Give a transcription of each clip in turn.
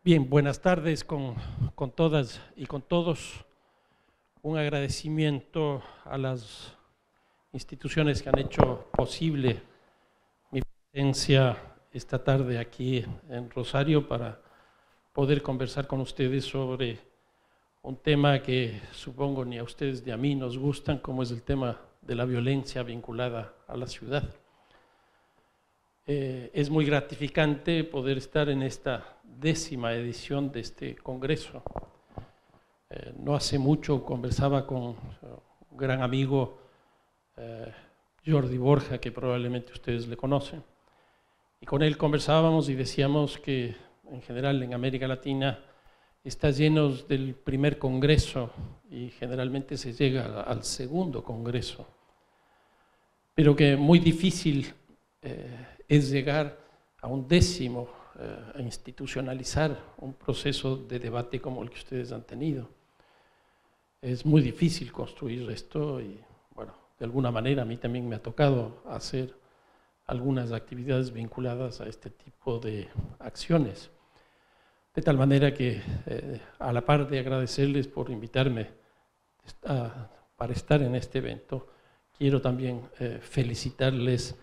Bien, buenas tardes con todas y con todos. Un agradecimiento a las instituciones que han hecho posible mi presencia esta tarde aquí en Rosario para poder conversar con ustedes sobre un tema que supongo ni a ustedes ni a mí nos gustan, como es el tema de la violencia vinculada a la ciudad. Es muy gratificante poder estar en esta 10ª edición de este congreso. No hace mucho conversaba con un gran amigo, Jordi Borja, que probablemente ustedes le conocen, y con él conversábamos y decíamos que en general en América Latina está lleno del primer congreso y generalmente se llega al segundo congreso, pero que muy difícil es llegar a un 10º, a institucionalizar un proceso de debate como el que ustedes han tenido. Es muy difícil construir esto y, bueno, de alguna manera a mí también me ha tocado hacer algunas actividades vinculadas a este tipo de acciones. De tal manera que, a la par de agradecerles por invitarme para estar en este evento, quiero también felicitarles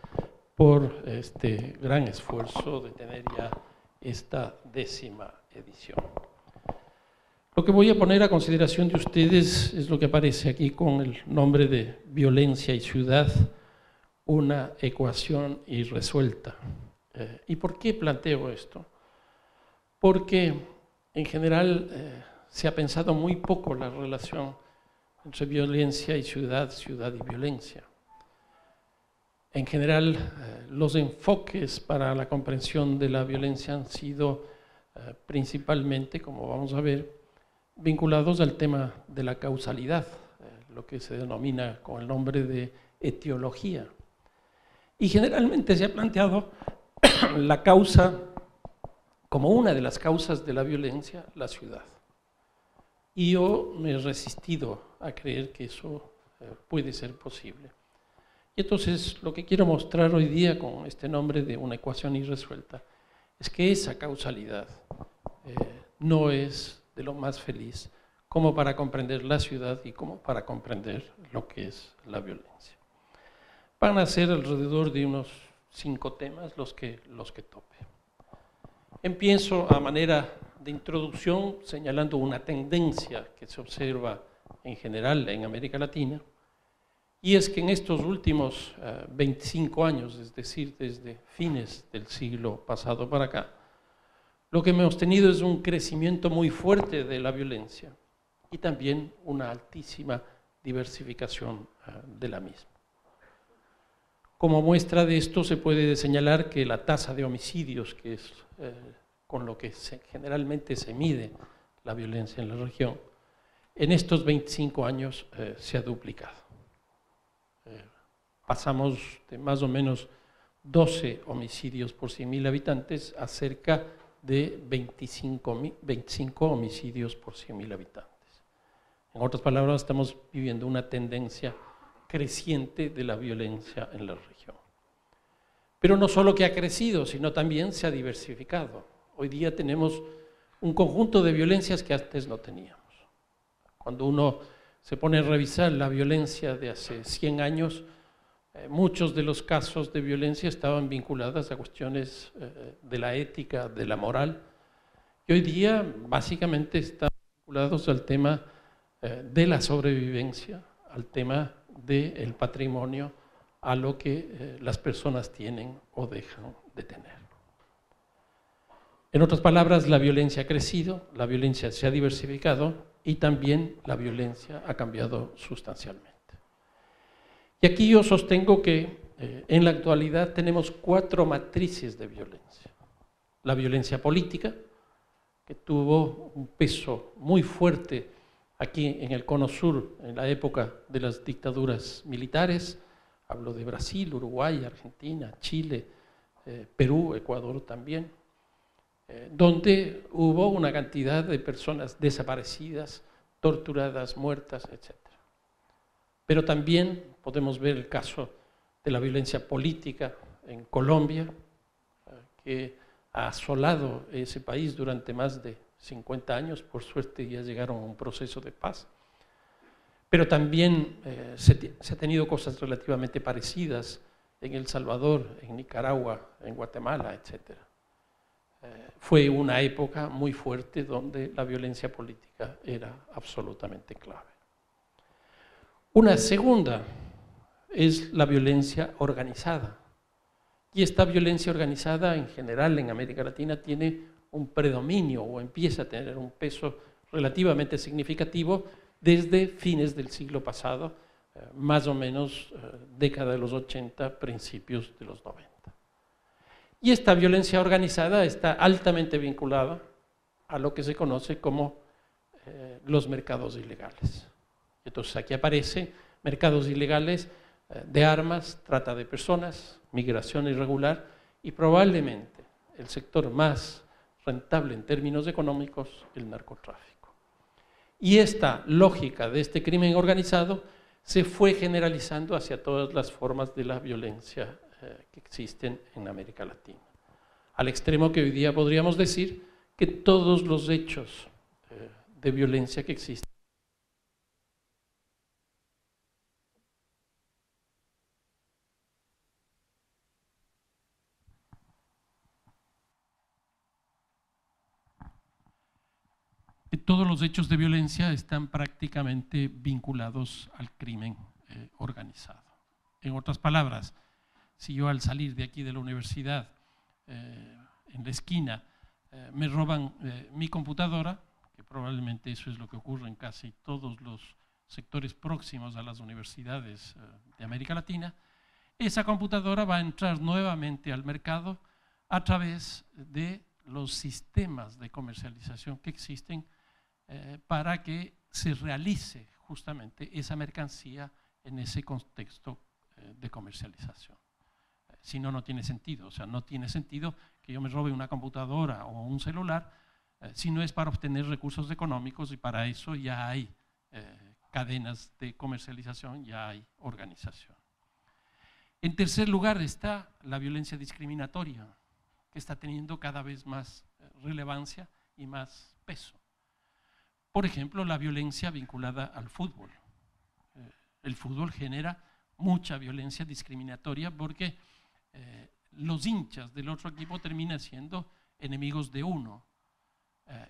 por este gran esfuerzo de tener ya esta 10ª edición. Lo que voy a poner a consideración de ustedes es lo que aparece aquí con el nombre de Violencia y Ciudad, una ecuación irresuelta. ¿Y por qué planteo esto? Porque en general se ha pensado muy poco la relación entre violencia y ciudad, ciudad y violencia. En general, los enfoques para la comprensión de la violencia han sido principalmente, como vamos a ver, vinculados al tema de la causalidad, lo que se denomina con el nombre de etiología. Y generalmente se ha planteado la causa, como una de las causas de la violencia, la ciudad. Y yo me he resistido a creer que eso puede ser posible. Y entonces lo que quiero mostrar hoy día con este nombre de una ecuación irresuelta es que esa causalidad no es de lo más feliz como para comprender la ciudad y como para comprender lo que es la violencia. Van a ser alrededor de unos 5 temas los que tope. Empiezo a manera de introducción señalando una tendencia que se observa en general en América Latina, y es que en estos últimos 25 años, es decir, desde fines del siglo pasado para acá, lo que hemos tenido es un crecimiento muy fuerte de la violencia y también una altísima diversificación de la misma. Como muestra de esto se puede señalar que la tasa de homicidios, que es con lo que generalmente se mide la violencia en la región, en estos 25 años se ha duplicado. Pasamos de más o menos 12 homicidios por 100.000 habitantes a cerca de 25 homicidios por 100.000 habitantes. En otras palabras, estamos viviendo una tendencia creciente de la violencia en la región. Pero no solo que ha crecido, sino también se ha diversificado. Hoy día tenemos un conjunto de violencias que antes no teníamos. Cuando uno se pone a revisar la violencia de hace 100 años, muchos de los casos de violencia estaban vinculados a cuestiones de la ética, de la moral, y hoy día básicamente están vinculados al tema de la sobrevivencia, al tema del patrimonio, a lo que las personas tienen o dejan de tener. En otras palabras, la violencia ha crecido, la violencia se ha diversificado y también la violencia ha cambiado sustancialmente. Y aquí yo sostengo que en la actualidad tenemos 4 matrices de violencia. La violencia política, que tuvo un peso muy fuerte aquí en el Cono Sur en la época de las dictaduras militares, hablo de Brasil, Uruguay, Argentina, Chile, Perú, Ecuador también, donde hubo una cantidad de personas desaparecidas, torturadas, muertas, etc. Pero también podemos ver el caso de la violencia política en Colombia, que ha asolado ese país durante más de 50 años. Por suerte ya llegaron a un proceso de paz. Pero también se ha tenido cosas relativamente parecidas en El Salvador, en Nicaragua, en Guatemala, etc. Fue una época muy fuerte donde la violencia política era absolutamente clave. Una segunda es la violencia organizada. Y esta violencia organizada en general en América Latina tiene un predominio o empieza a tener un peso relativamente significativo desde fines del siglo pasado, más o menos década de los 80, principios de los 90. Y esta violencia organizada está altamente vinculada a lo que se conoce como los mercados ilegales. Entonces aquí aparecen mercados ilegales de armas, trata de personas, migración irregular y probablemente el sector más rentable en términos económicos, el narcotráfico. Y esta lógica de este crimen organizado se fue generalizando hacia todas las formas de la violencia que existen en América Latina. Al extremo que hoy día podríamos decir que todos los hechos de violencia que existen están prácticamente vinculados al crimen organizado. En otras palabras, si yo al salir de aquí de la universidad, en la esquina, me roban mi computadora, que probablemente eso es lo que ocurre en casi todos los sectores próximos a las universidades de América Latina, esa computadora va a entrar nuevamente al mercado a través de los sistemas de comercialización que existen para que se realice justamente esa mercancía en ese contexto de comercialización. Si no, no tiene sentido. O sea, no tiene sentido que yo me robe una computadora o un celular si no es para obtener recursos económicos, y para eso ya hay cadenas de comercialización, ya hay organización. En tercer lugar está la violencia discriminatoria, que está teniendo cada vez más relevancia y más peso. Por ejemplo, la violencia vinculada al fútbol. El fútbol genera mucha violencia discriminatoria porque los hinchas del otro equipo terminan siendo enemigos de uno.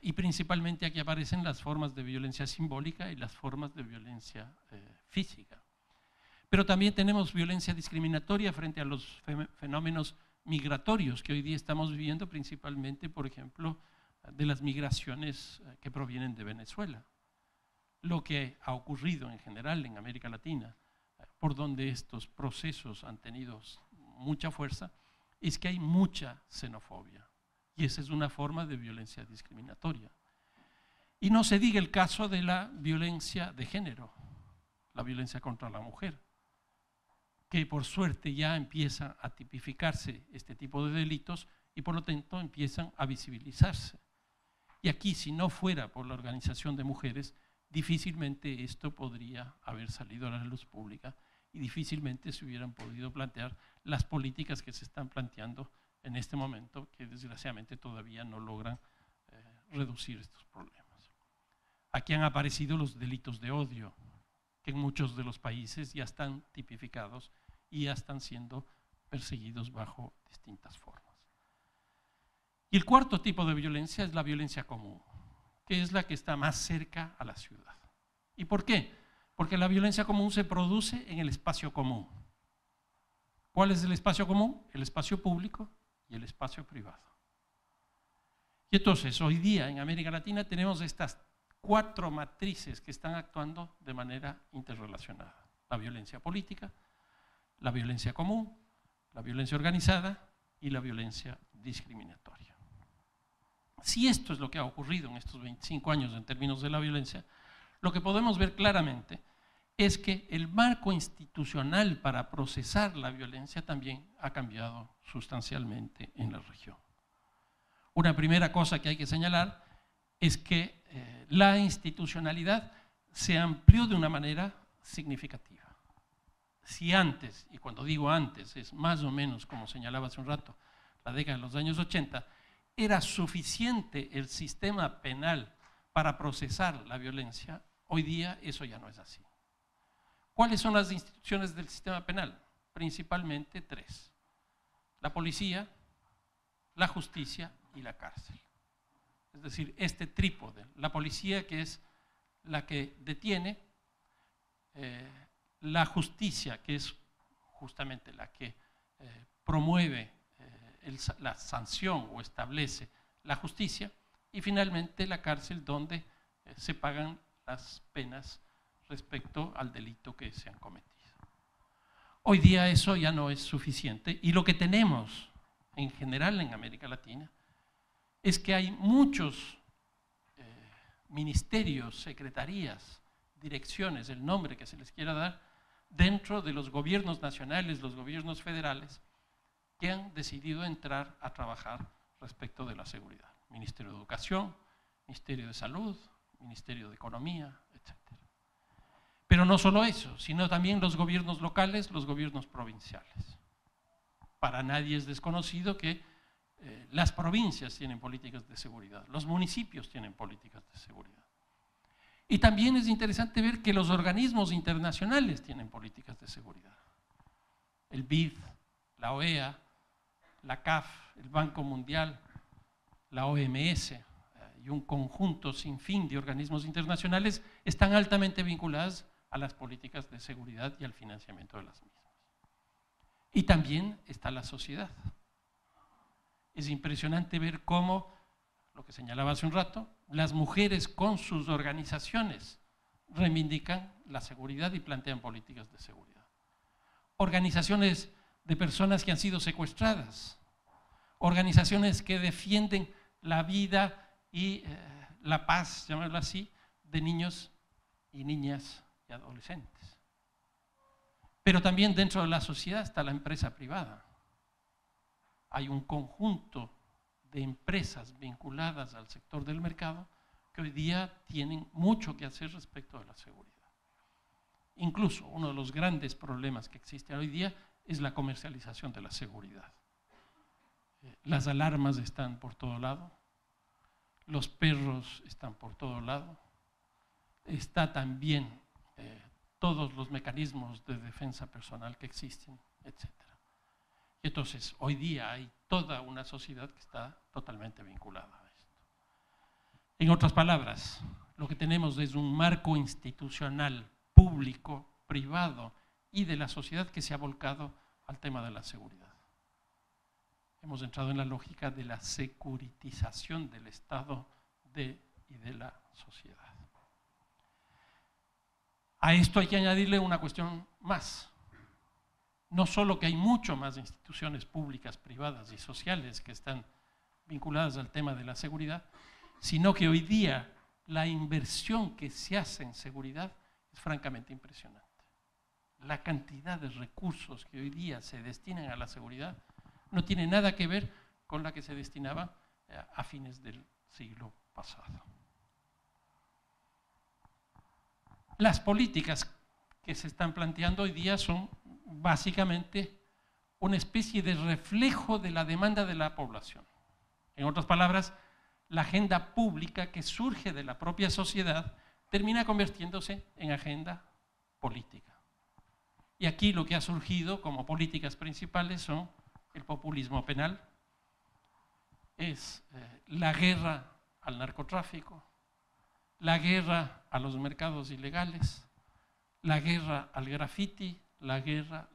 Y principalmente aquí aparecen las formas de violencia simbólica y las formas de violencia física. Pero también tenemos violencia discriminatoria frente a los fenómenos migratorios que hoy día estamos viviendo, principalmente, por ejemplo, de las migraciones que provienen de Venezuela. Lo que ha ocurrido en general en América Latina, por donde estos procesos han tenido mucha fuerza, es que hay mucha xenofobia. Y esa es una forma de violencia discriminatoria. Y no se diga el caso de la violencia de género, la violencia contra la mujer, que por suerte ya empieza a tipificarse este tipo de delitos y por lo tanto empiezan a visibilizarse. Y aquí, si no fuera por la organización de mujeres, difícilmente esto podría haber salido a la luz pública y difícilmente se hubieran podido plantear las políticas que se están planteando en este momento, que desgraciadamente todavía no logran reducir estos problemas. Aquí han aparecido los delitos de odio, que en muchos de los países ya están tipificados y ya están siendo perseguidos bajo distintas formas. Y el cuarto tipo de violencia es la violencia común, que es la que está más cerca a la ciudad. ¿Y por qué? Porque la violencia común se produce en el espacio común. ¿Cuál es el espacio común? El espacio público y el espacio privado. Y entonces, hoy día en América Latina tenemos estas 4 matrices que están actuando de manera interrelacionada. La violencia política, la violencia común, la violencia organizada y la violencia discriminatoria. Si esto es lo que ha ocurrido en estos 25 años en términos de la violencia, lo que podemos ver claramente es que el marco institucional para procesar la violencia también ha cambiado sustancialmente en la región. Una primera cosa que hay que señalar es que la institucionalidad se amplió de una manera significativa. Si antes, y cuando digo antes, es más o menos como señalaba hace un rato, la década de los años 80, era suficiente el sistema penal para procesar la violencia, hoy día eso ya no es así. ¿Cuáles son las instituciones del sistema penal? Principalmente tres: la policía, la justicia y la cárcel. Es decir, este trípode, la policía, que es la que detiene, la justicia, que es justamente la que promueve la sanción o establece la justicia, y finalmente la cárcel, donde se pagan las penas respecto al delito que se han cometido. Hoy día eso ya no es suficiente, y lo que tenemos en general en América Latina es que hay muchos ministerios, secretarías, direcciones, el nombre que se les quiera dar, dentro de los gobiernos nacionales, los gobiernos federales, que han decidido entrar a trabajar respecto de la seguridad. Ministerio de Educación, Ministerio de Salud, Ministerio de Economía, etc. Pero no solo eso, sino también los gobiernos locales, los gobiernos provinciales. Para nadie es desconocido que las provincias tienen políticas de seguridad, los municipios tienen políticas de seguridad. Y también es interesante ver que los organismos internacionales tienen políticas de seguridad. El BID, la OEA, la CAF, el Banco Mundial, la OMS y un conjunto sin fin de organismos internacionales están altamente vinculadas a las políticas de seguridad y al financiamiento de las mismas. Y también está la sociedad. Es impresionante ver cómo, lo que señalaba hace un rato, las mujeres con sus organizaciones reivindican la seguridad y plantean políticas de seguridad. Organizaciones de personas que han sido secuestradas, organizaciones que defienden la vida y la paz, llamarlo así, de niños y niñas y adolescentes. Pero también dentro de la sociedad está la empresa privada. Hay un conjunto de empresas vinculadas al sector del mercado que hoy día tienen mucho que hacer respecto de la seguridad. Incluso uno de los grandes problemas que existe hoy día es la comercialización de la seguridad. Las alarmas están por todo lado, los perros están por todo lado, está también todos los mecanismos de defensa personal que existen, etc. Entonces, hoy día hay toda una sociedad que está totalmente vinculada a esto. En otras palabras, lo que tenemos es un marco institucional, público, privado y de la sociedad que se ha volcado al tema de la seguridad. Hemos entrado en la lógica de la securitización del Estado y de la sociedad. A esto hay que añadirle una cuestión más. No solo que hay mucho más instituciones públicas, privadas y sociales que están vinculadas al tema de la seguridad, sino que hoy día la inversión que se hace en seguridad es francamente impresionante. La cantidad de recursos que hoy día se destinan a la seguridad no tiene nada que ver con la que se destinaba a fines del siglo pasado. Las políticas que se están planteando hoy día son básicamente una especie de reflejo de la demanda de la población. En otras palabras, la agenda pública que surge de la propia sociedad termina convirtiéndose en agenda política. Y aquí lo que ha surgido como políticas principales son el populismo penal, es la guerra al narcotráfico, la guerra a los mercados ilegales, la guerra al graffiti, la guerra.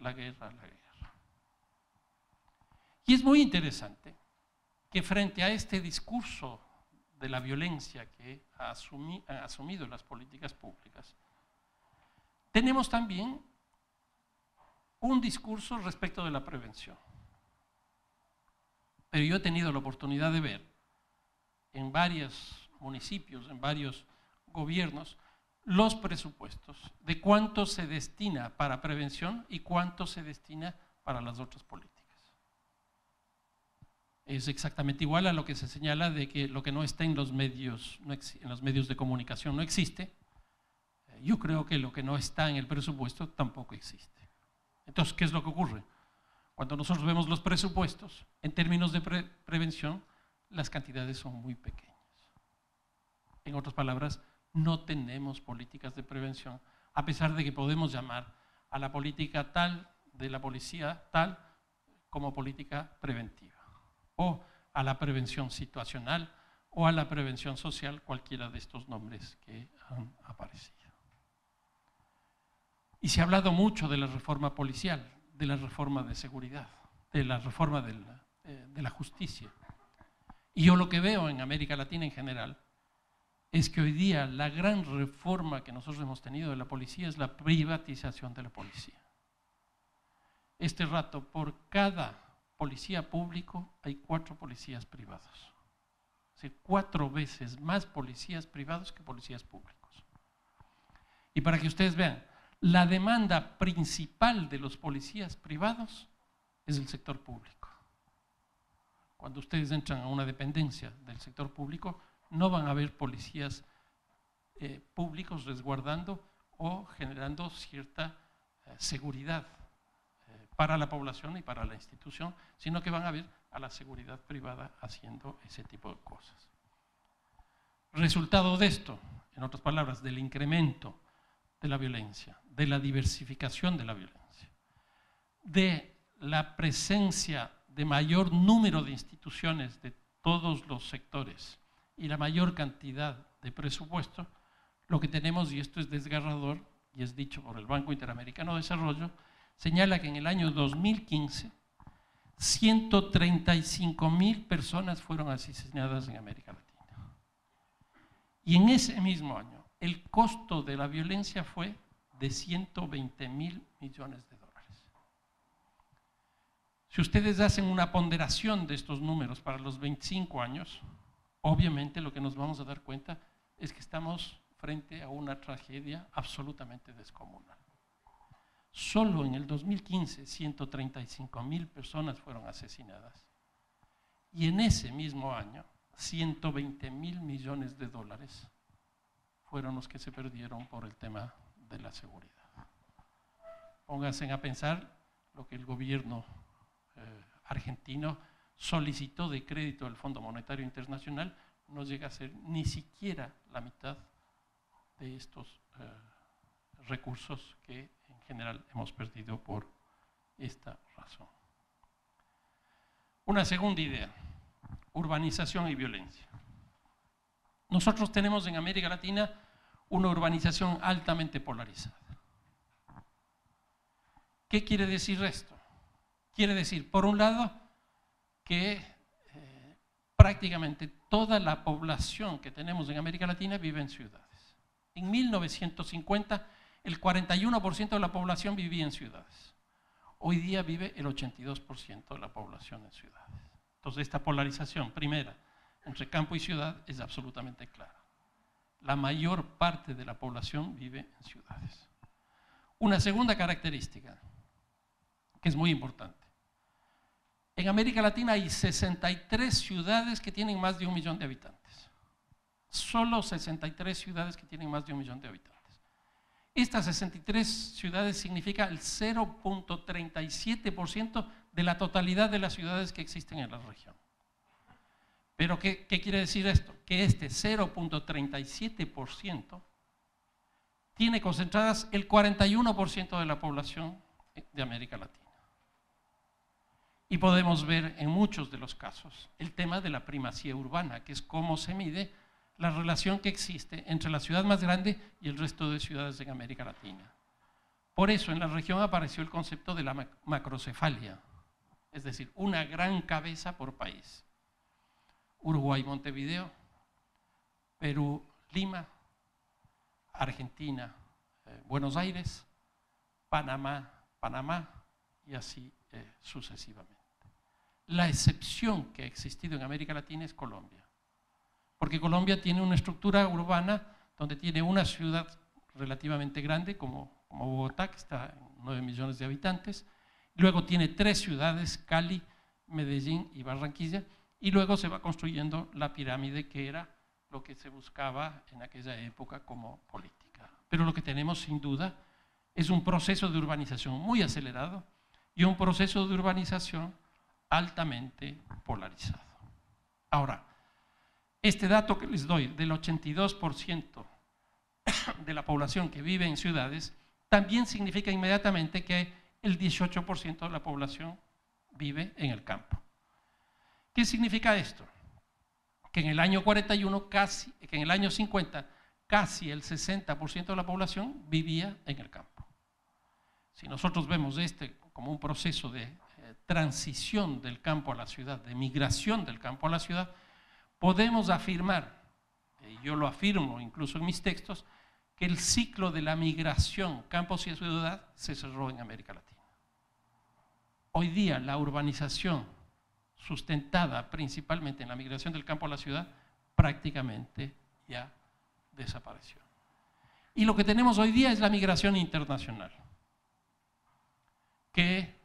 Y es muy interesante que frente a este discurso de la violencia que han asumido las políticas públicas, tenemos también un discurso respecto de la prevención. Pero yo he tenido la oportunidad de ver en varios municipios, en varios gobiernos, los presupuestos de cuánto se destina para prevención y cuánto se destina para las otras políticas. Es exactamente igual a lo que se señala de que lo que no está en los medios, en los medios de comunicación no existe. Yo creo que lo que no está en el presupuesto tampoco existe. Entonces, ¿qué es lo que ocurre? Cuando nosotros vemos los presupuestos, en términos de prevención, las cantidades son muy pequeñas. En otras palabras, no tenemos políticas de prevención, a pesar de que podemos llamar a la política tal, de la policía tal, como política preventiva, o a la prevención situacional, o a la prevención social, cualquiera de estos nombres que han aparecido. Y se ha hablado mucho de la reforma policial, de la reforma de seguridad, de la reforma de la justicia. Y yo lo que veo en América Latina en general es que hoy día la gran reforma que nosotros hemos tenido de la policía es la privatización de la policía. Este rato, por cada policía público hay 4 policías privados. Es decir, 4 veces más policías privados que policías públicos. Y para que ustedes vean, la demanda principal de los policías privados es el sector público. Cuando ustedes entran a una dependencia del sector público, no van a ver policías públicos resguardando o generando cierta seguridad para la población y para la institución, sino que van a ver a la seguridad privada haciendo ese tipo de cosas. Resultado de esto, en otras palabras, del incremento de la violencia, de la diversificación de la violencia, de la presencia de mayor número de instituciones de todos los sectores y la mayor cantidad de presupuesto, lo que tenemos, y esto es desgarrador, y es dicho por el Banco Interamericano de Desarrollo, señala que en el año 2015, 135,000 personas fueron asesinadas en América Latina. Y en ese mismo año, el costo de la violencia fue de 120,000 millones de dólares. Si ustedes hacen una ponderación de estos números para los 25 años, obviamente lo que nos vamos a dar cuenta es que estamos frente a una tragedia absolutamente descomunal. Solo en el 2015, 135,000 personas fueron asesinadas. Y en ese mismo año, 120,000 millones de dólares fueron los que se perdieron por el tema de la seguridad. Pónganse a pensar lo que el gobierno argentino solicitó de crédito del Fondo Monetario Internacional, no llega a ser ni siquiera la mitad de estos recursos que en general hemos perdido por esta razón. Una segunda idea, urbanización y violencia. Nosotros tenemos en América Latina una urbanización altamente polarizada. ¿Qué quiere decir esto? Quiere decir, por un lado, que prácticamente toda la población que tenemos en América Latina vive en ciudades. En 1950, el 41% de la población vivía en ciudades. Hoy día vive el 82% de la población en ciudades. Entonces, esta polarización, primera, entre campo y ciudad, es absolutamente clara. La mayor parte de la población vive en ciudades. Una segunda característica, que es muy importante. En América Latina hay 63 ciudades que tienen más de 1 millón de habitantes. Solo 63 ciudades que tienen más de 1 millón de habitantes. Estas 63 ciudades significa el 0.37% de la totalidad de las ciudades que existen en la región. Pero ¿qué quiere decir esto? Que este 0.37% tiene concentradas el 41% de la población de América Latina. Y podemos ver en muchos de los casos el tema de la primacía urbana, que es cómo se mide la relación que existe entre la ciudad más grande y el resto de ciudades en América Latina. Por eso en la región apareció el concepto de la macrocefalia, es decir, una gran cabeza por país. Uruguay, Montevideo, Perú, Lima, Argentina, Buenos Aires, Panamá y así sucesivamente. La excepción que ha existido en América Latina es Colombia, porque Colombia tiene una estructura urbana donde tiene una ciudad relativamente grande como Bogotá, que está en 9 millones de habitantes, luego tiene 3 ciudades, Cali, Medellín y Barranquilla, y luego se va construyendo la pirámide, que era lo que se buscaba en aquella época como política. Pero lo que tenemos sin duda es un proceso de urbanización muy acelerado y un proceso de urbanización altamente polarizado. Ahora, este dato que les doy del 82% de la población que vive en ciudades, también significa inmediatamente que el 18% de la población vive en el campo. ¿Qué significa esto? Que en el año 41, que en el año 50, casi el 60% de la población vivía en el campo. Si nosotros vemos como un proceso de transición del campo a la ciudad, de migración del campo a la ciudad, podemos afirmar, y yo lo afirmo incluso en mis textos, que el ciclo de la migración campos y ciudad se cerró en América Latina. Hoy día la urbanización sustentada principalmente en la migración del campo a la ciudad prácticamente ya desapareció. Y lo que tenemos hoy día es la migración internacional, que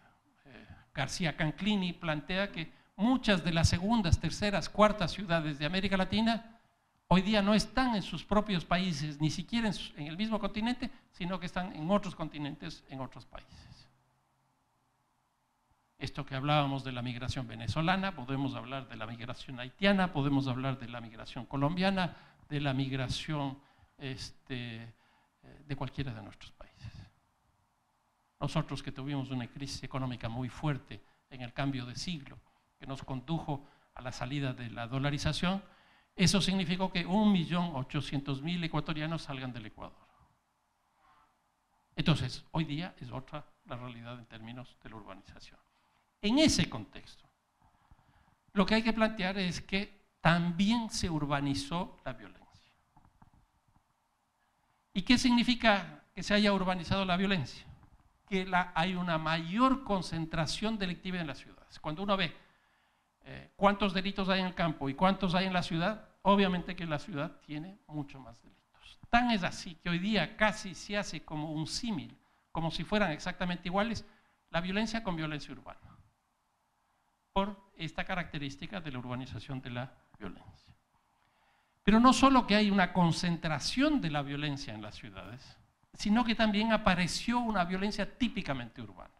García Canclini plantea que muchas de las segundas, terceras, cuartas ciudades de América Latina hoy día no están en sus propios países, ni siquiera en el mismo continente, sino que están en otros continentes, en otros países. Esto que hablábamos de la migración venezolana, podemos hablar de la migración haitiana, podemos hablar de la migración colombiana, de la migración de cualquiera de nuestros países. Nosotros que tuvimos una crisis económica muy fuerte en el cambio de siglo, que nos condujo a la salida de la dolarización, eso significó que 1.800.000 ecuatorianos salgan del Ecuador. Entonces, hoy día es otra la realidad en términos de la urbanización. En ese contexto, lo que hay que plantear es que también se urbanizó la violencia. ¿Y qué significa que se haya urbanizado la violencia? Que hay una mayor concentración delictiva en las ciudades. Cuando uno ve cuántos delitos hay en el campo y cuántos hay en la ciudad, obviamente que la ciudad tiene mucho más delitos. Tan es así que hoy día casi se hace como un símil, como si fueran exactamente iguales, la violencia con violencia urbana, por esta característica de la urbanización de la violencia. Pero no solo que hay una concentración de la violencia en las ciudades, sino que también apareció una violencia típicamente urbana,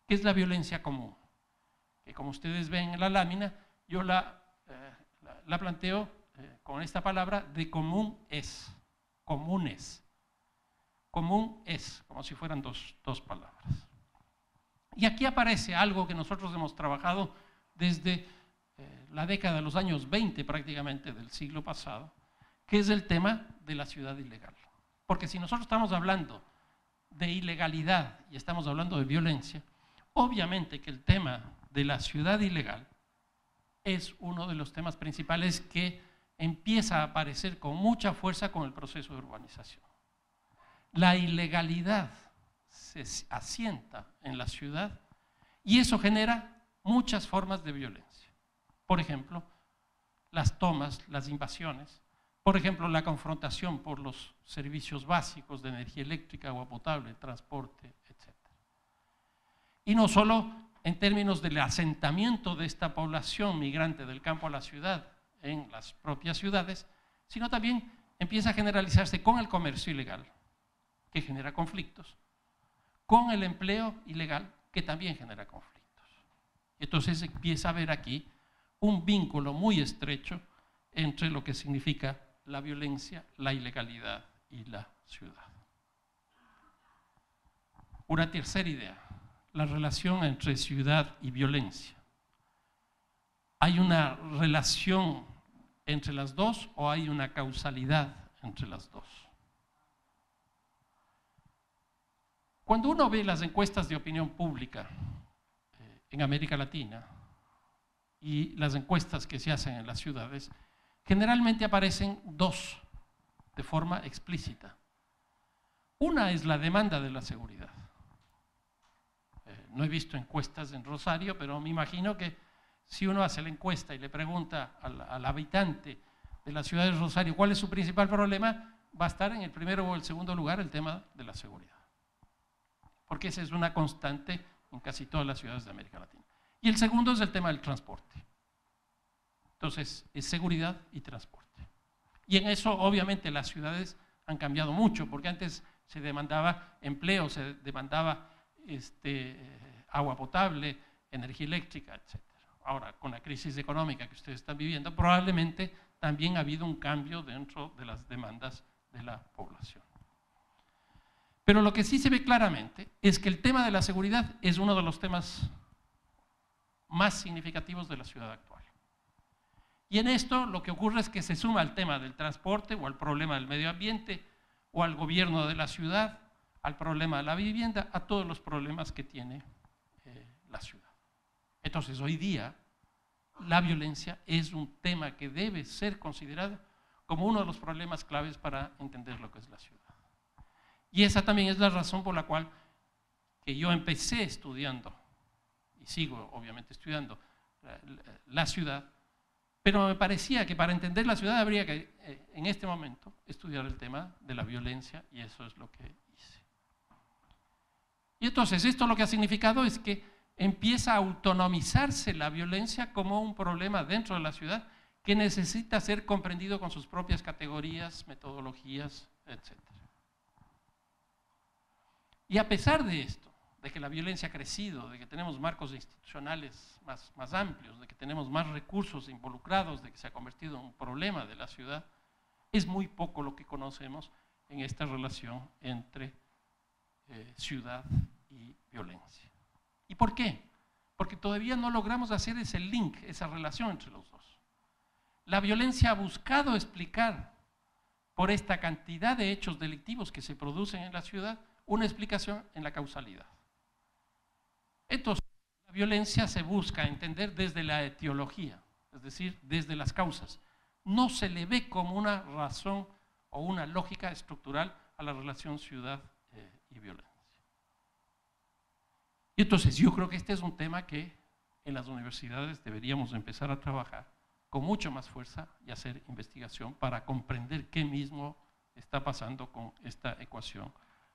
que es la violencia común, que como ustedes ven en la lámina, yo la planteo con esta palabra de común es, comunes. Común es, como si fueran dos palabras. Y aquí aparece algo que nosotros hemos trabajado desde la década de los años 20 prácticamente del siglo pasado, que es el tema de la ciudad ilegal. Porque si nosotros estamos hablando de ilegalidad y estamos hablando de violencia, obviamente que el tema de la ciudad ilegal es uno de los temas principales que empieza a aparecer con mucha fuerza con el proceso de urbanización. La ilegalidad se asienta en la ciudad y eso genera muchas formas de violencia. Por ejemplo, las tomas, las invasiones, por ejemplo, la confrontación por los servicios básicos de energía eléctrica, agua potable, transporte, etc. Y no solo en términos del asentamiento de esta población migrante del campo a la ciudad, en las propias ciudades, sino también empieza a generalizarse con el comercio ilegal, que genera conflictos, con el empleo ilegal, que también genera conflictos. Entonces empieza a haber aquí un vínculo muy estrecho entre lo que significa la violencia, la ilegalidad y la ciudad. Una tercera idea, la relación entre ciudad y violencia. ¿Hay una relación entre las dos o hay una causalidad entre las dos? Cuando uno ve las encuestas de opinión pública en América Latina y las encuestas que se hacen en las ciudades, generalmente aparecen dos de forma explícita. Una es la demanda de la seguridad. No he visto encuestas en Rosario, pero me imagino que si uno hace la encuesta y le pregunta al habitante de la ciudad de Rosario cuál es su principal problema, va a estar en el primero o el segundo lugar el tema de la seguridad. Porque esa es una constante en casi todas las ciudades de América Latina. Y el segundo es el tema del transporte. Entonces, es seguridad y transporte. Y en eso, obviamente, las ciudades han cambiado mucho, porque antes se demandaba empleo, se demandaba agua potable, energía eléctrica, etc. ahora con la crisis económica que ustedes están viviendo, probablemente también ha habido un cambio dentro de las demandas de la población. Pero lo que sí se ve claramente es que el tema de la seguridad es uno de los temas más significativos de la ciudad actual. Y en esto lo que ocurre es que se suma al tema del transporte o al problema del medio ambiente o al gobierno de la ciudad, al problema de la vivienda, a todos los problemas que tiene la ciudad. Entonces, hoy día, la violencia es un tema que debe ser considerado como uno de los problemas claves para entender lo que es la ciudad. Y esa también es la razón por la cual que yo empecé estudiando, y sigo obviamente estudiando, la ciudad, pero me parecía que para entender la ciudad habría que, en este momento, estudiar el tema de la violencia, y eso es lo que hice. Y entonces, esto lo que ha significado es que empieza a autonomizarse la violencia como un problema dentro de la ciudad que necesita ser comprendido con sus propias categorías, metodologías, etc. Y a pesar de esto, de que la violencia ha crecido, de que tenemos marcos institucionales más amplios, de que tenemos más recursos involucrados, de que se ha convertido en un problema de la ciudad, es muy poco lo que conocemos en esta relación entre ciudad y violencia. ¿Y por qué? Porque todavía no logramos hacer ese link, esa relación entre los dos. La violencia ha buscado explicar, por esta cantidad de hechos delictivos que se producen en la ciudad, una explicación en la causalidad. Entonces, la violencia se busca entender desde la etiología, es decir, desde las causas. No se le ve como una razón o una lógica estructural a la relación ciudad y violencia. Y entonces yo creo que este es un tema que en las universidades deberíamos empezar a trabajar con mucha más fuerza y hacer investigación para comprender qué mismo está pasando con esta ecuación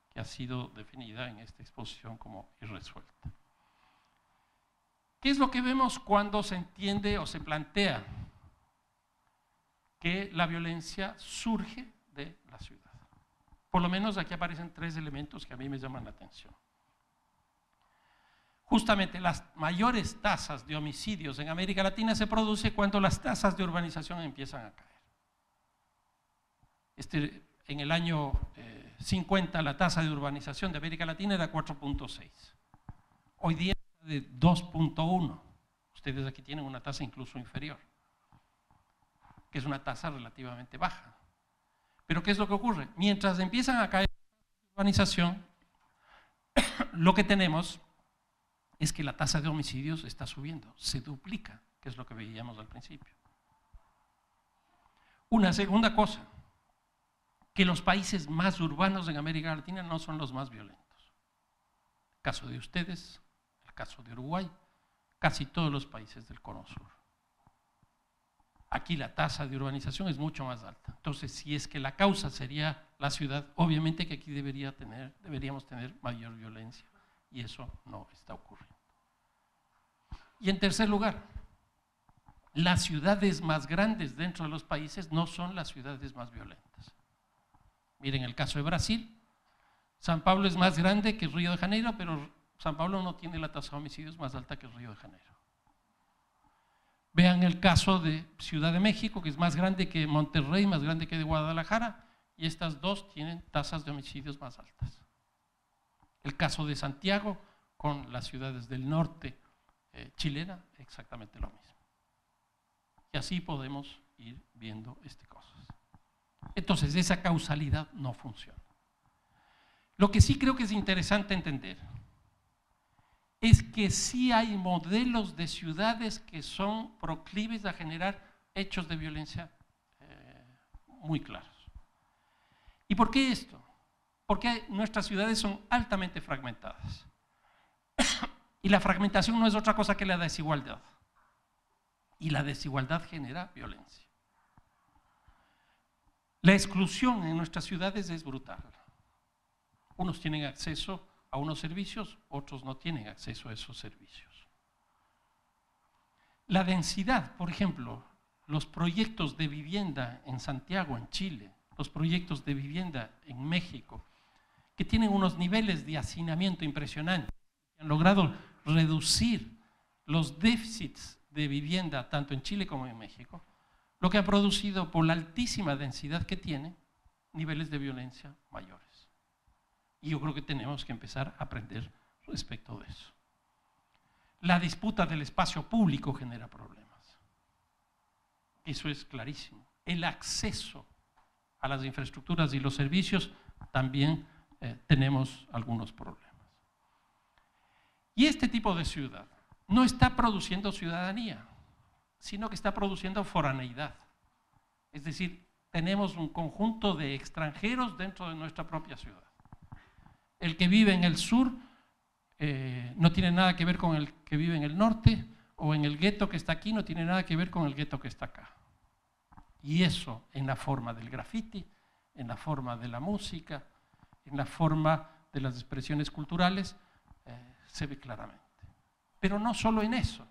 que ha sido definida en esta exposición como irresuelta. ¿Qué es lo que vemos cuando se entiende o se plantea que la violencia surge de la ciudad? Por lo menos aquí aparecen tres elementos que a mí me llaman la atención. Justamente las mayores tasas de homicidios en América Latina se producen cuando las tasas de urbanización empiezan a caer. En el año 50 la tasa de urbanización de América Latina era 4.6. Hoy día es de 2.1. Ustedes aquí tienen una tasa incluso inferior, que es una tasa relativamente baja. Pero ¿qué es lo que ocurre? Mientras empiezan a caer la urbanización, lo que tenemos es que la tasa de homicidios está subiendo, se duplica, que es lo que veíamos al principio. Una segunda cosa, que los países más urbanos en América Latina no son los más violentos. El caso de ustedes, el caso de Uruguay, casi todos los países del Cono Sur. Aquí la tasa de urbanización es mucho más alta. Entonces, si es que la causa sería la ciudad, obviamente que aquí deberíamos tener mayor violencia. Y eso no está ocurriendo. Y en tercer lugar, las ciudades más grandes dentro de los países no son las ciudades más violentas. Miren el caso de Brasil. São Paulo es más grande que Río de Janeiro, pero São Paulo no tiene la tasa de homicidios más alta que Río de Janeiro. Vean el caso de Ciudad de México, que es más grande que Monterrey, más grande que de Guadalajara, y estas dos tienen tasas de homicidios más altas. El caso de Santiago con las ciudades del norte chilena, exactamente lo mismo. Y así podemos ir viendo cosas. Entonces, esa causalidad no funciona. Lo que sí creo que es interesante entender es que sí hay modelos de ciudades que son proclives a generar hechos de violencia muy claros. ¿Y por qué esto? Porque nuestras ciudades son altamente fragmentadas. Y la fragmentación no es otra cosa que la desigualdad. Y la desigualdad genera violencia. La exclusión en nuestras ciudades es brutal. Unos tienen acceso a unos servicios, otros no tienen acceso a esos servicios. La densidad, por ejemplo, los proyectos de vivienda en Santiago, en Chile, los proyectos de vivienda en México, que tienen unos niveles de hacinamiento impresionantes, que han logrado reducir los déficits de vivienda, tanto en Chile como en México, lo que ha producido por la altísima densidad que tiene, niveles de violencia mayores. Y yo creo que tenemos que empezar a aprender respecto de eso. La disputa del espacio público genera problemas. Eso es clarísimo. El acceso a las infraestructuras y los servicios también tenemos algunos problemas. Y este tipo de ciudad no está produciendo ciudadanía, sino que está produciendo foraneidad. Es decir, tenemos un conjunto de extranjeros dentro de nuestra propia ciudad. El que vive en el sur no tiene nada que ver con el que vive en el norte, o en el gueto que está aquí no tiene nada que ver con el gueto que está acá. Y eso en la forma del graffiti, en la forma de la música, en la forma de las expresiones culturales, se ve claramente. Pero no solo en eso,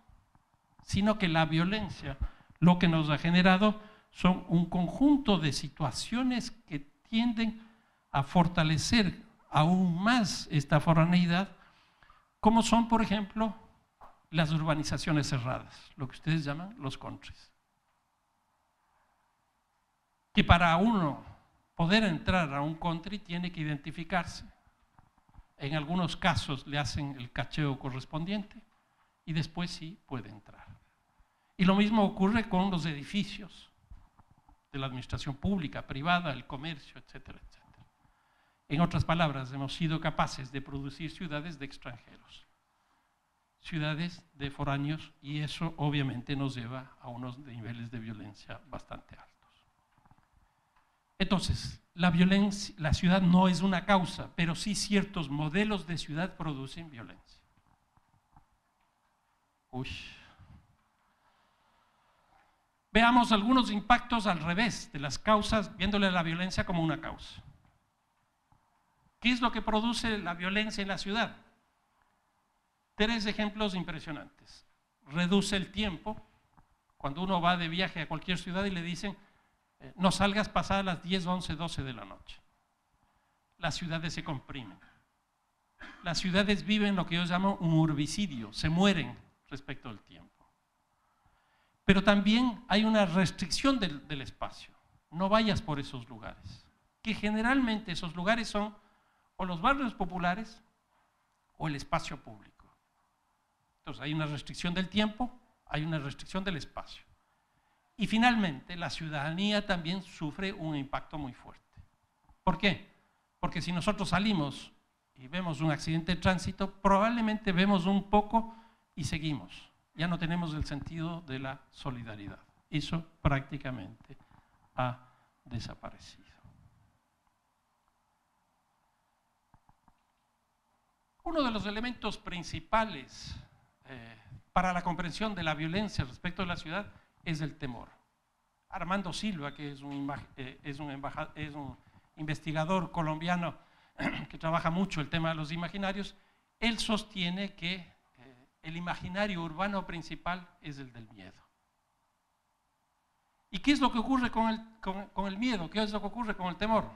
sino que la violencia lo que nos ha generado son un conjunto de situaciones que tienden a fortalecer aún más esta foraneidad, como son, por ejemplo, las urbanizaciones cerradas, lo que ustedes llaman los countries. Que para uno poder entrar a un country tiene que identificarse. En algunos casos le hacen el cacheo correspondiente y después sí puede entrar. Y lo mismo ocurre con los edificios de la administración pública, privada, el comercio, etcétera, etcétera. En otras palabras, hemos sido capaces de producir ciudades de extranjeros, ciudades de foráneos, y eso obviamente nos lleva a unos niveles de violencia bastante altos. Entonces, la ciudad no es una causa, pero sí ciertos modelos de ciudad producen violencia. Veamos algunos impactos al revés de las causas, viéndole la violencia como una causa. ¿Qué es lo que produce la violencia en la ciudad? 3 ejemplos impresionantes. Reduce el tiempo. Cuando uno va de viaje a cualquier ciudad y le dicen no salgas pasadas las 10, 11, 12 de la noche. Las ciudades se comprimen. Las ciudades viven lo que yo llamo un urbicidio, se mueren respecto al tiempo. Pero también hay una restricción del espacio. No vayas por esos lugares, que generalmente esos lugares son o los barrios populares o el espacio público. Entonces hay una restricción del tiempo, hay una restricción del espacio. Y finalmente, la ciudadanía también sufre un impacto muy fuerte. ¿Por qué? Porque si nosotros salimos y vemos un accidente de tránsito, probablemente vemos un poco y seguimos. Ya no tenemos el sentido de la solidaridad. Eso prácticamente ha desaparecido. Uno de los elementos principales para la comprensión de la violencia respecto de la ciudad es el temor. Armando Silva, que es un investigador colombiano que trabaja mucho el tema de los imaginarios, él sostiene que el imaginario urbano principal es el del miedo. ¿Y qué es lo que ocurre con el miedo? ¿Qué es lo que ocurre con el temor?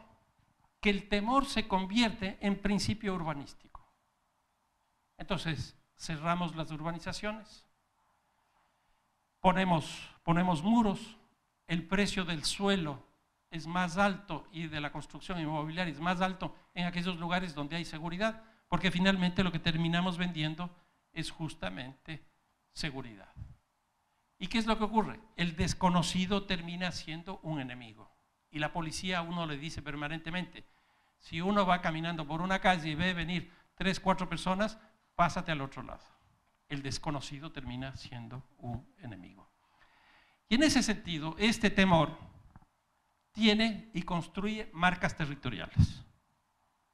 Que el temor se convierte en principio urbanístico. Entonces, cerramos las urbanizaciones, ponemos muros, el precio del suelo es más alto y de la construcción inmobiliaria es más alto en aquellos lugares donde hay seguridad, porque finalmente lo que terminamos vendiendo es justamente seguridad. ¿Y qué es lo que ocurre? El desconocido termina siendo un enemigo. Y la policía a uno le dice permanentemente, si uno va caminando por una calle y ve venir 3, 4 personas, pásate al otro lado. El desconocido termina siendo un enemigo. Y en ese sentido, este temor tiene y construye marcas territoriales.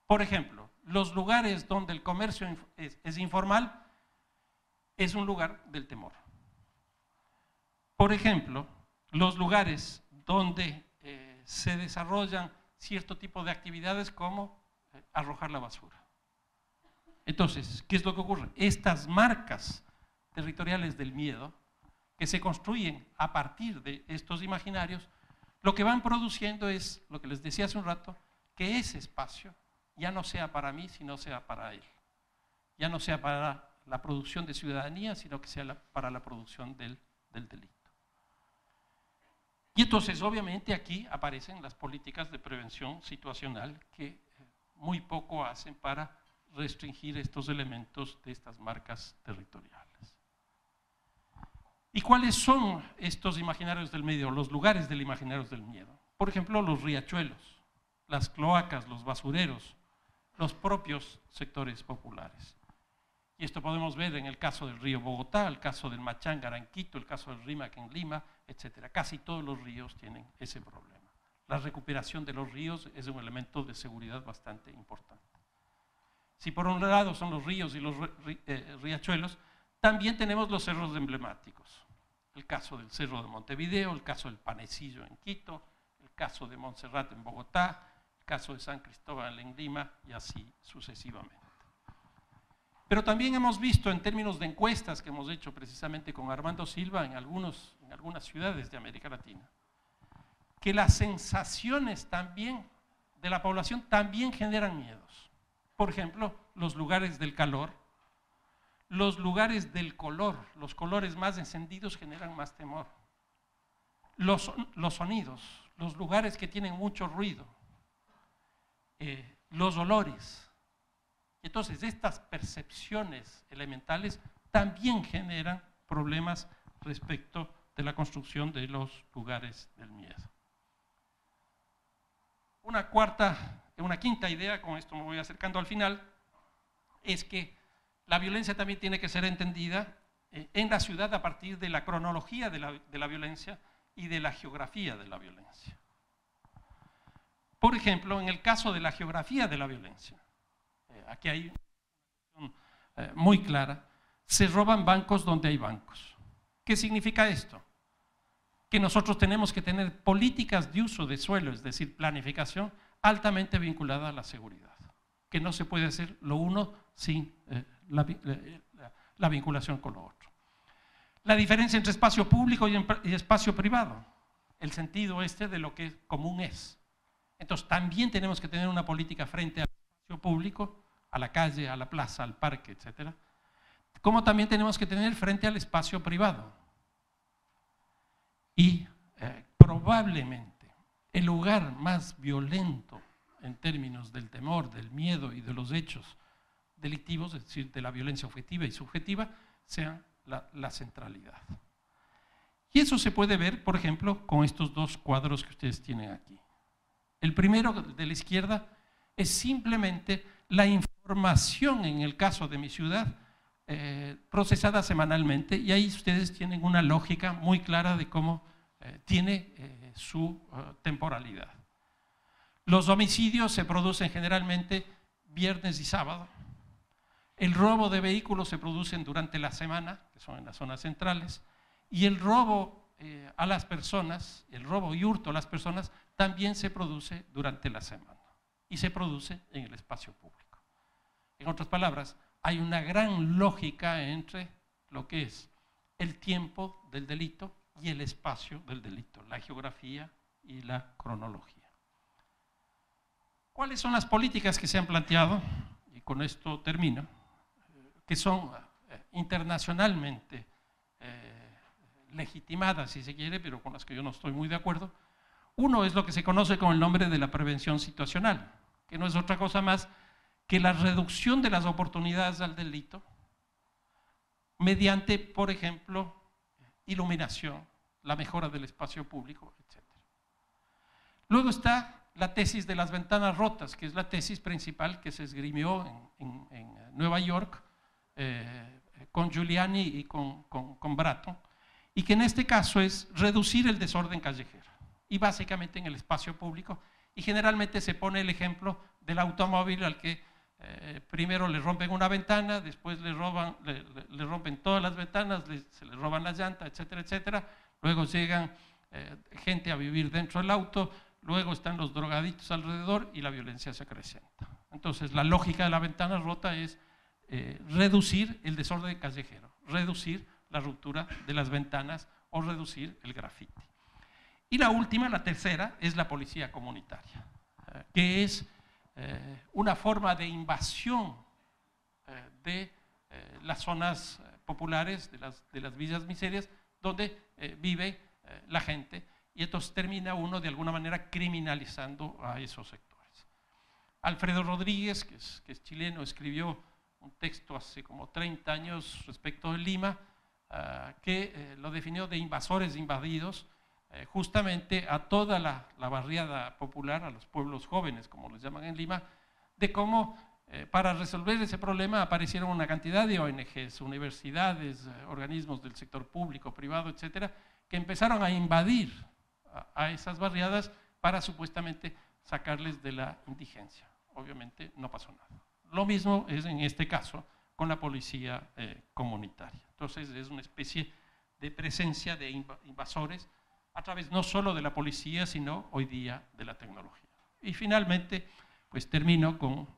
Por ejemplo, los lugares donde el comercio es informal es un lugar del temor. Por ejemplo, los lugares donde se desarrollan cierto tipo de actividades como arrojar la basura. Entonces, ¿qué es lo que ocurre? Estas marcas territoriales del miedo, que se construyen a partir de estos imaginarios, lo que van produciendo es, lo que les decía hace un rato, que ese espacio ya no sea para mí, sino sea para él. Ya no sea para la producción de ciudadanía, sino que sea para la producción del del delito. Y entonces, obviamente, aquí aparecen las políticas de prevención situacional que muy poco hacen para restringir estos elementos de estas marcas territoriales. ¿Y cuáles son estos imaginarios del miedo, los lugares del imaginarios del miedo? Por ejemplo, los riachuelos, las cloacas, los basureros, los propios sectores populares. Y esto podemos ver en el caso del río Bogotá, el caso del Machángara en Quito, el caso del Rímac en Lima, etc. Casi todos los ríos tienen ese problema. La recuperación de los ríos es un elemento de seguridad bastante importante. Si por un lado son los ríos y los riachuelos, también tenemos los cerros emblemáticos. El caso del Cerro de Montevideo, el caso del Panecillo en Quito, el caso de Montserrat en Bogotá, el caso de San Cristóbal en Lima y así sucesivamente. Pero también hemos visto en términos de encuestas que hemos hecho precisamente con Armando Silva en algunas ciudades de América Latina, que las sensaciones también de la población también generan miedos. Por ejemplo, los lugares del calor, los lugares del color, los colores más encendidos generan más temor. Los sonidos, los lugares que tienen mucho ruido, los olores. Entonces, estas percepciones elementales también generan problemas respecto de la construcción de los lugares del miedo. Una quinta idea, con esto me voy acercando al final, es que la violencia también tiene que ser entendida en la ciudad a partir de la cronología de la violencia y de la geografía de la violencia. Por ejemplo, en el caso de la geografía de la violencia, aquí hay una cuestión muy clara, se roban bancos donde hay bancos. ¿Qué significa esto? Que nosotros tenemos que tener políticas de uso de suelo, es decir, planificación altamente vinculada a la seguridad, que no se puede hacer lo uno sin la vinculación con lo otro. La diferencia entre espacio público y espacio privado, el sentido de lo que común es. Entonces también tenemos que tener una política frente al espacio público, a la calle, a la plaza, al parque, etc. Como también tenemos que tener frente al espacio privado. Y probablemente el lugar más violento en términos del temor, del miedo y de los hechos delictivos, es decir, de la violencia objetiva y subjetiva, sea la centralidad. Y eso se puede ver, por ejemplo, con estos dos cuadros que ustedes tienen aquí. El primero, de la izquierda, es simplemente la información, en el caso de mi ciudad, procesada semanalmente, y ahí ustedes tienen una lógica muy clara de cómo tiene su temporalidad. Los homicidios se producen generalmente viernes y sábado. El robo de vehículos se produce durante la semana, que son en las zonas centrales, y el robo a las personas, el robo y hurto a las personas, también se produce durante la semana y se produce en el espacio público. En otras palabras, hay una gran lógica entre lo que es el tiempo del delito y el espacio del delito, la geografía y la cronología. ¿Cuáles son las políticas que se han planteado? Y con esto termino, que son internacionalmente legitimadas, si se quiere, pero con las que yo no estoy muy de acuerdo. Uno es lo que se conoce con el nombre de la prevención situacional, que no es otra cosa más que la reducción de las oportunidades al delito mediante, por ejemplo, iluminación, la mejora del espacio público, etc. Luego está la tesis de las ventanas rotas, que es la tesis principal que se esgrimió en Nueva York con Giuliani y con Bratton, y que en este caso es reducir el desorden callejero, y básicamente en el espacio público, y generalmente se pone el ejemplo del automóvil al que primero le rompen una ventana, después le rompen todas las ventanas, se le roban las llantas, etcétera, etcétera. Luego llegan gente a vivir dentro del auto, luego están los drogaditos alrededor y la violencia se acrecenta. Entonces, la lógica de la ventana rota es reducir el desorden callejero, reducir la ruptura de las ventanas o reducir el grafiti. Y la última, la tercera, es la policía comunitaria, que es una forma de invasión de las zonas populares, de las villas miserias, donde vive la gente, y entonces termina uno de alguna manera criminalizando a esos sectores. Alfredo Rodríguez, que es chileno, escribió un texto hace como 30 años respecto de Lima, que lo definió de invasores invadidos, justamente a toda la barriada popular, a los pueblos jóvenes, como les llaman en Lima, de cómo para resolver ese problema aparecieron una cantidad de ONGs, universidades, organismos del sector público, privado, etcétera, que empezaron a invadir a esas barriadas para supuestamente sacarles de la indigencia. Obviamente no pasó nada. Lo mismo es en este caso con la policía comunitaria. Entonces es una especie de presencia de invasores a través no solo de la policía, sino hoy día de la tecnología. Y finalmente, pues termino con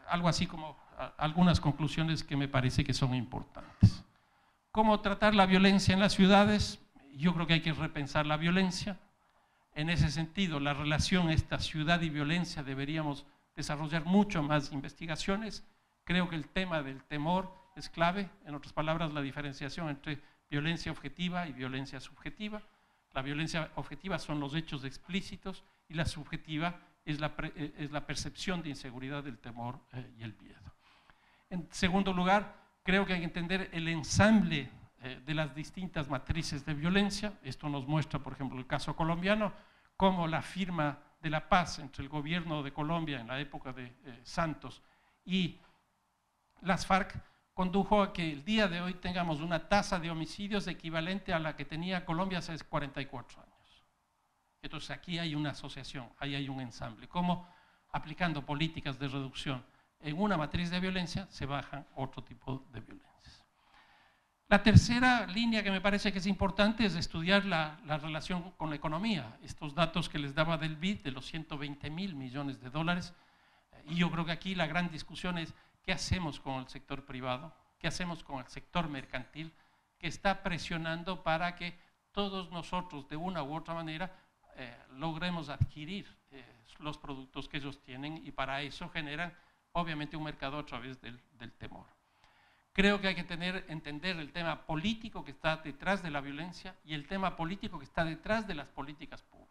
algo así como algunas conclusiones que me parece que son importantes. ¿Cómo tratar la violencia en las ciudades? Yo creo que hay que repensar la violencia. En ese sentido, la relación esta ciudad y violencia deberíamos desarrollar mucho más investigaciones. Creo que el tema del temor es clave, en otras palabras, la diferenciación entre violencia objetiva y violencia subjetiva. La violencia objetiva son los hechos explícitos y la subjetiva es la percepción de inseguridad, del temor y el miedo. En segundo lugar, creo que hay que entender el ensamble de las distintas matrices de violencia. Esto nos muestra, por ejemplo, el caso colombiano, cómo la firma de la paz entre el gobierno de Colombia en la época de Santos y las FARC condujo a que el día de hoy tengamos una tasa de homicidios equivalente a la que tenía Colombia hace 44 años. Entonces aquí hay una asociación, ahí hay un ensamble. Cómo aplicando políticas de reducción en una matriz de violencia se bajan otro tipo de violencias. La tercera línea que me parece que es importante es estudiar la relación con la economía. Estos datos que les daba del BID, de los 120.000 millones de dólares, y yo creo que aquí la gran discusión es qué hacemos con el sector privado, qué hacemos con el sector mercantil, que está presionando para que todos nosotros de una u otra manera logremos adquirir los productos que ellos tienen, y para eso generan obviamente un mercado a través del temor. Creo que hay que entender el tema político que está detrás de la violencia y el tema político que está detrás de las políticas públicas.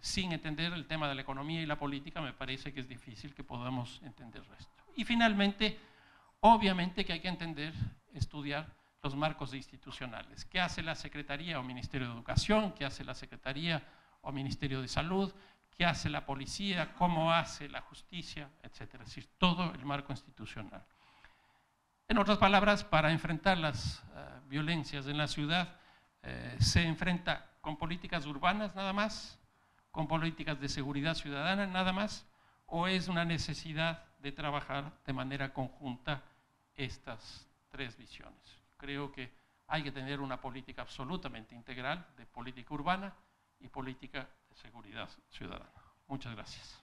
Sin entender el tema de la economía y la política, me parece que es difícil que podamos entender esto. Y finalmente, obviamente que hay que estudiar los marcos institucionales. ¿Qué hace la Secretaría o Ministerio de Educación? ¿Qué hace la Secretaría o Ministerio de Salud? ¿Qué hace la policía? ¿Cómo hace la justicia? Etcétera. Es decir, todo el marco institucional. En otras palabras, para enfrentar las violencias en la ciudad, se enfrenta con políticas urbanas nada más, con políticas de seguridad ciudadana nada más, o es una necesidad de trabajar de manera conjunta estas tres visiones. Creo que hay que tener una política absolutamente integral de política urbana y política de seguridad ciudadana. Muchas gracias.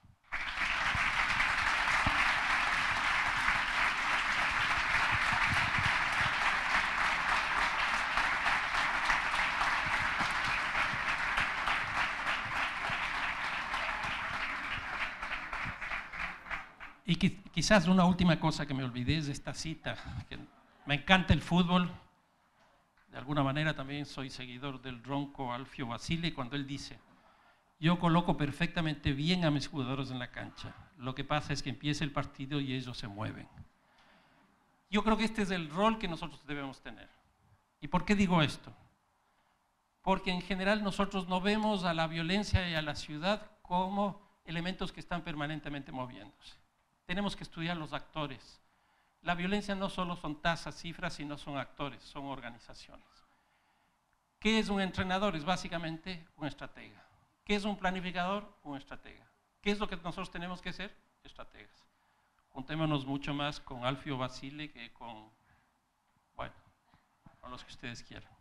Y quizás una última cosa que me olvidé es esta cita, que me encanta el fútbol, de alguna manera también soy seguidor del ronco Alfio Basile, cuando él dice: yo coloco perfectamente bien a mis jugadores en la cancha, lo que pasa es que empieza el partido y ellos se mueven. Yo creo que este es el rol que nosotros debemos tener. ¿Y por qué digo esto? Porque en general nosotros no vemos a la violencia y a la ciudad como elementos que están permanentemente moviéndose. Tenemos que estudiar los actores. La violencia no solo son tasas, cifras, sino son actores, son organizaciones. ¿Qué es un entrenador? Es básicamente un estratega. ¿Qué es un planificador? Un estratega. ¿Qué es lo que nosotros tenemos que ser? Estrategas. Juntémonos mucho más con Alfio Basile que con los que ustedes quieran.